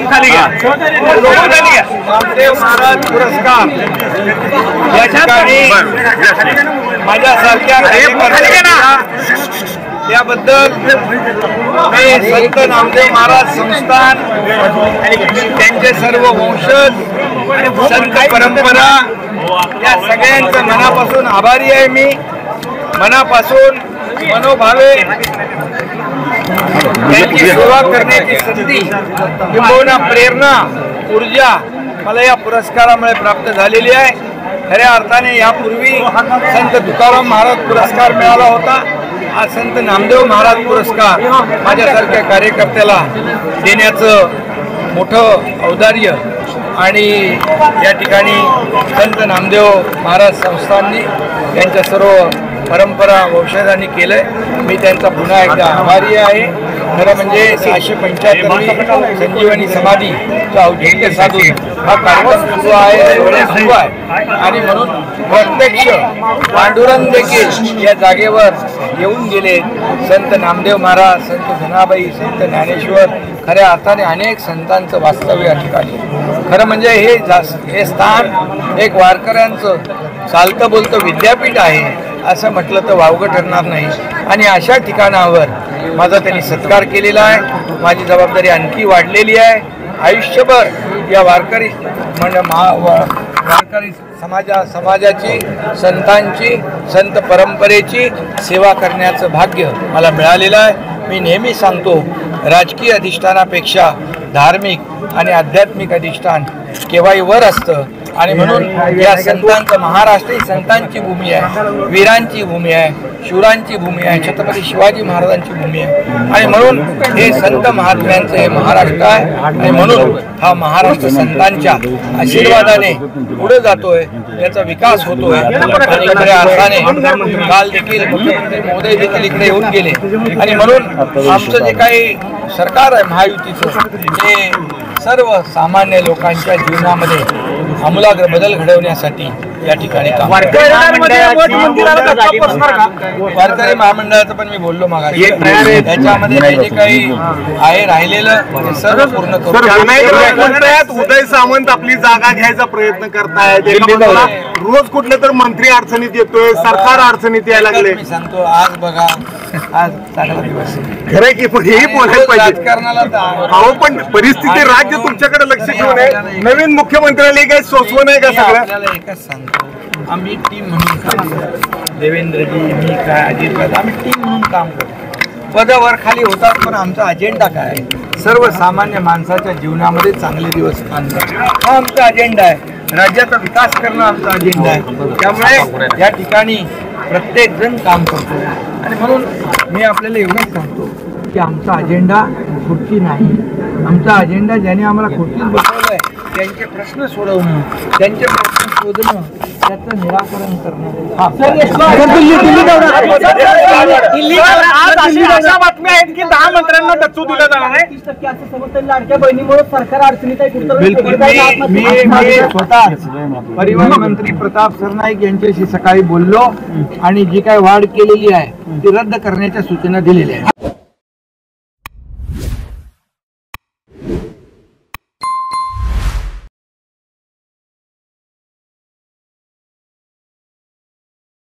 खाली घ्या नामदेव महाराज पुरस्कार माझ्यासारख्या त्याबद्दल मी संत नामदेव महाराज संस्थान त्यांचे सर्व वंशज संत परंपरा या सगळ्यांचं मनापासून आभारी आहे। मी मनापासून मनोभावे त्यांची सेवा करण्याची संधी किंबहुना प्रेरणा ऊर्जा मला या पुरस्कारामुळे प्राप्त झालेली आहे। खऱ्या अर्थाने यापूर्वी संत तुकाराम महाराज पुरस्कार मिळाला होता। आज संत नामदेव महाराज पुरस्कार माझ्यासारख्या कार्यकर्त्याला देण्याचं मोठं औदार्य आणि या ठिकाणी संत नामदेव महाराज संस्थांनी त्यांच्या सर्व परंपरा वंशजांनी केलंय। मी त्यांचा पुन्हा एकदा आभारी आहे। खरं म्हणजे 675 संजीवनी समाधीचा औचित्य साधून हा कार्यक्रम सुरू आहे आणि म्हणून प्रत्यक्ष पांडुरंग देखील या जागेवर येऊन गेले। संत नामदेव महाराज, संत धनाबाई, संत ज्ञानेश्वर, खऱ्या अर्थाने अनेक संतांचं वास्तव्य या ठिकाणी। खरं म्हणजे हे स्थान एक वारकऱ्यांचं चालतं बोलतं विद्यापीठ आहे असं म्हटलं तर वावगं ठरणार नाही। आणि अशा ठिकाणावर माझा त्यांनी सत्कार केलेला आहे। माझी जबाबदारी आणखी वाढलेली आहे। आयुष्यभर या वारकरी समाजाची, संतांची, संत परंपरेची सेवा करण्याचं भाग्य मला मिळालेलं आहे। मी नेहमी सांगतो, राजकीय अधिष्ठानापेक्षा धार्मिक आणि आध्यात्मिक अधिष्ठान केव्हाही वर असतं आणि म्हणून या संतांचं महाराष्ट्र ही संतांची भूमी आहे, वीरांची भूमी आहे, शूरांची भूमी आहे, छत्रपती शिवाजी महाराजांची भूमी आहे आणि म्हणून हे संत महात्म्यांचं हे महाराष्ट्र आहे आणि म्हणून हा महाराष्ट्र संतांच्या आशीर्वादाने पुढे जातोय, याचा विकास होतोय। आणि खऱ्या अर्थाने काल देखील मुख्यमंत्री महोदय देखील इकडे येऊन गेले आणि म्हणून आमचं जे काही सरकार आहे महायुतीचं हे सर्व सामान्य लोकांच्या जीवनामध्ये आमूलाग्र बदल घडवण्यासाठी या ठिकाणी वारकरी महामंडळाचं पण मी बोललो मागाशी, त्याच्यामध्ये जे काही आहे राहिलेलं सर्व पूर्ण करू। उदय सामंत आपली जागा घ्यायचा प्रयत्न करतायत, रोज कुठले तर मंत्री अडचणीत येतोय, सरकार अडचणीत यायला लागले। मी सांगतो आज बघा, आज चांगला दिवस खरंय की पण हेही बोलायला पाहिजे राजकारणाला। अहो पण परिस्थिती राज्य तुमच्याकडे लक्ष ठेवून आहे। नवीन मुख्यमंत्र्याला काही सोसवं नाही का सगळं? आपल्याला एकच सांगतो, आम्ही टीम म्हणून काम करतो। देवेंद्रजी, मी काय, अजित, आम्ही टीम म्हणून काम करतो। पदावर खाली होतात पण आमचा अजेंडा काय आहे? सर्वसामान्य माणसाच्या जीवनामध्ये चांगले दिवस आणणं हा आमचा अजेंडा आहे। राज्याचा विकास करणं आमचा अजेंडा आहे। त्यामुळे या ठिकाणी प्रत्येक जण काम करतो आणि म्हणून मी आपल्याला एवढंच सांगतो की आमचा अजेंडा खुर्ची नाही। आमचा अजेंडा ज्याने आम्हाला खुर्चीत बसवलंय त्यांचे प्रश्न सोडवणं, त्यांचे प्रश्न शोधणं, त्याचं निराकरण करणं। अशा बातम्या आहेत की 10 मंत्र्यांना डच्चू दिलं जाणार आहे। 30% असं समजतं लाडक्या बहिणीमुळे सरकार अडचणीत आहे। मी स्वतः परिवहन मंत्री प्रताप सरनाईक यांच्याशी सकाळी बोललो आणि जी काही वाढ केलेली आहे ती रद्द करण्याच्या सूचना दिलेल्या आहेत।